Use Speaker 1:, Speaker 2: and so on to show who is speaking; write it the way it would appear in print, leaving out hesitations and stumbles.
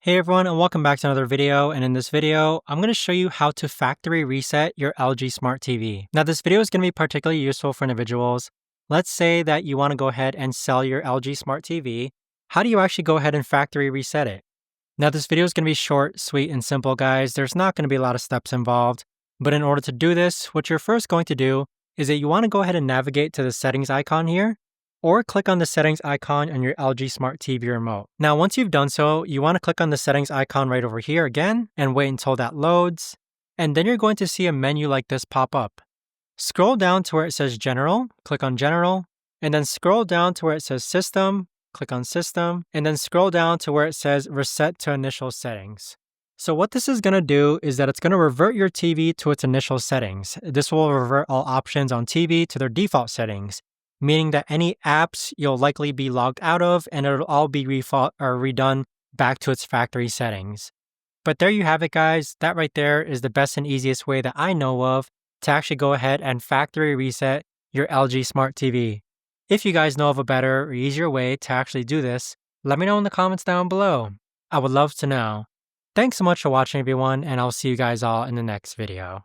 Speaker 1: Hey everyone, and welcome back to another video. And in this video, I'm going to show you how to factory reset your LG Smart TV. Now this video is going to be particularly useful for individuals. Let's say that you want to go ahead and sell your LG Smart TV. How do you actually go ahead and factory reset it? Now this video is going to be short, sweet, and simple, guys. There's not going to be a lot of steps involved. But in order to do this, what you're first going to do is that you want to go ahead and navigate to the settings icon here, or click on the settings icon on your LG Smart TV remote. Now, once you've done so, you want to click on the settings icon right over here again and wait until that loads. And then you're going to see a menu like this pop up. Scroll down to where it says General, click on General, and then scroll down to where it says System, click on System, and then scroll down to where it says Reset to Initial Settings. So what this is going to do is that it's going to revert your TV to its initial settings. This will revert all options on TV to their default settings, meaning that any apps you'll likely be logged out of and it'll all be redone back to its factory settings. But there you have it, guys. That right there is the best and easiest way that I know of to actually go ahead and factory reset your LG Smart TV. If you guys know of a better or easier way to actually do this, let me know in the comments down below. I would love to know. Thanks so much for watching, everyone, and I'll see you guys all in the next video.